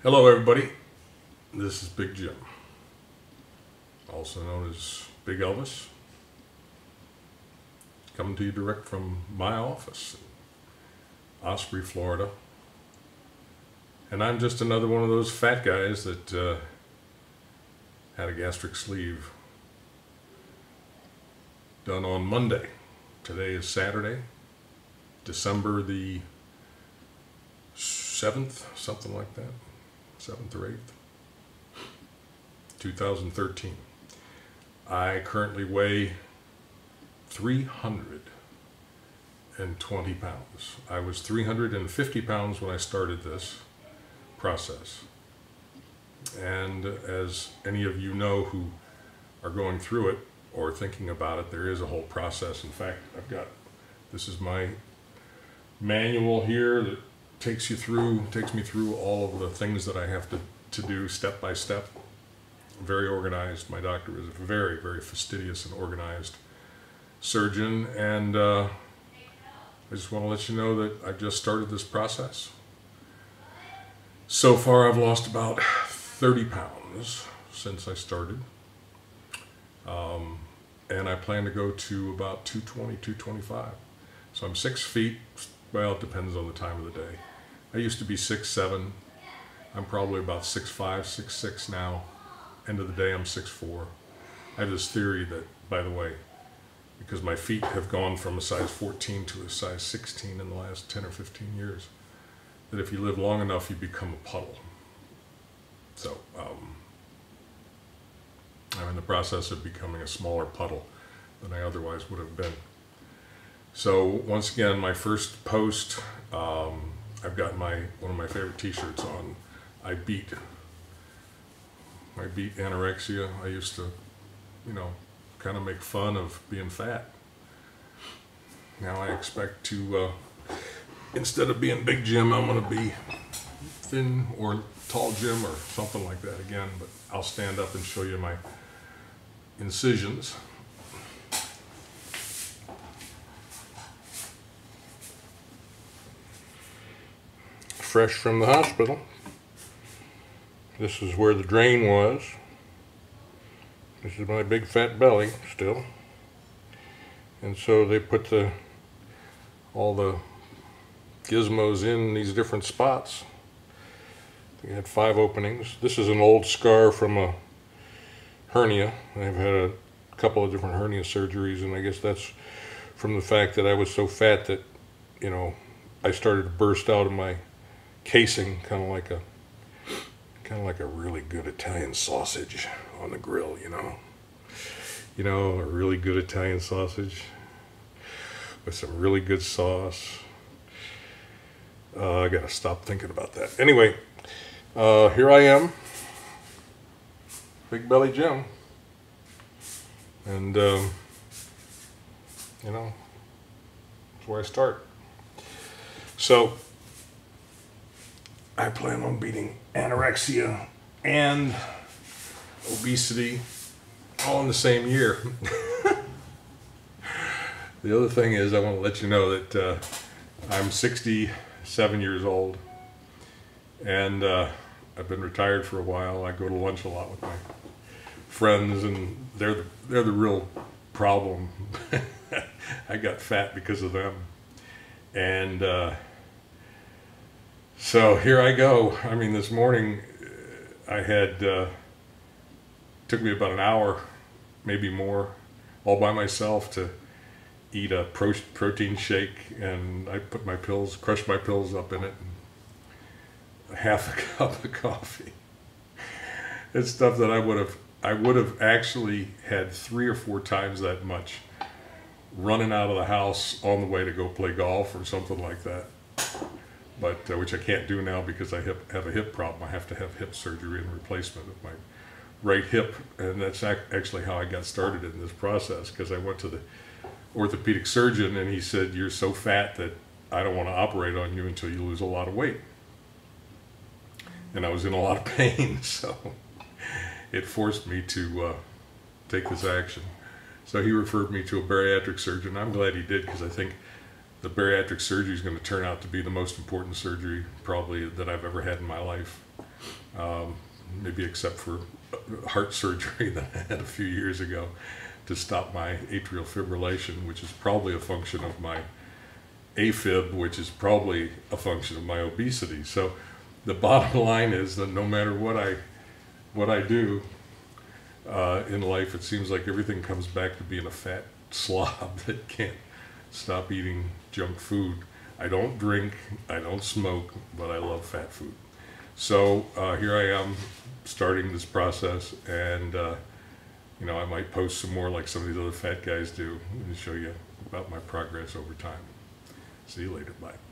Hello everybody, this is Big Jim, also known as Big Elvis, coming to you direct from my office in Osprey, Florida. And I'm just another one of those fat guys that had a gastric sleeve done on Monday. Today is Saturday, December the 7th, something like that. 7th or 8th, 2013. I currently weigh 320 pounds. I was 350 pounds when I started this process. And as any of you know who are going through it or thinking about it, there is a whole process. In fact, this is my manual here that takes me through all of the things that I have to do step by step. Very organized. My doctor is a very, very fastidious and organized surgeon, and I just want to let you know that I've just started this process. So far I've lost about 30 pounds since I started, and I plan to go to about 220, 225. So I'm 6 feet, well, it depends on the time of the day. I used to be 6'7". I'm probably about 6'5", 6'6" now. End of the day, I'm 6'4". I have this theory that, by the way, because my feet have gone from a size 14 to a size 16 in the last 10 or 15 years, that if you live long enough, you become a puddle. So, I'm in the process of becoming a smaller puddle than I otherwise would have been. So, once again, my first post, I've got one of my favorite t-shirts on. I beat anorexia. I used to, kind of make fun of being fat. Now I expect to, instead of being Big Jim, I'm going to be thin or tall Jim or something like that again, but I'll stand up and show you my incisions. Fresh from the hospital. This is where the drain was. This is my big fat belly still. And so they put all the gizmos in these different spots. They had 5 openings. This is an old scar from a hernia. I've had a couple of different hernia surgeries, and I guess that's from the fact that I was so fat that, I started to burst out of my casing, kind of like a really good Italian sausage on the grill, a really good Italian sausage with some really good sauce. I gotta stop thinking about that. Anyway, here I am, Big Belly Jim, and that's where I start. So I plan on beating anorexia and obesity all in the same year. The other thing is, I want to let you know that I'm 67 years old, and I've been retired for a while. I go to lunch a lot with my friends, and they're the real problem. I got fat because of them, and so here I go. I mean, this morning I had, took me about an hour, maybe more, all by myself to eat a protein shake, and I put my pills, crushed my pills up in it, and half a cup of coffee. It's stuff that I would have actually had 3 or 4 times that much running out of the house on the way to go play golf or something like that. But which I can't do now because I have a hip problem. I have to have hip surgery and replacement of my right hip, and that's actually how I got started in this process, because I went to the orthopedic surgeon and he said, "You're so fat that I don't want to operate on you until you lose a lot of weight." And I was in a lot of pain, so it forced me to take this action. So he referred me to a bariatric surgeon. I'm glad he did, because I think the bariatric surgery is going to turn out to be the most important surgery probably that I've ever had in my life. maybe except for heart surgery that I had a few years ago to stop my atrial fibrillation, which is probably a function of my AFib, which is probably a function of my obesity. So the bottom line is that no matter what I do in life, it seems like everything comes back to being a fat slob that can't stop eating junk food. I don't drink, I don't smoke, but I love fat food. So here I am starting this process, and you know, I might post some more like some of these other fat guys do and show you about my progress over time. See you later. Bye.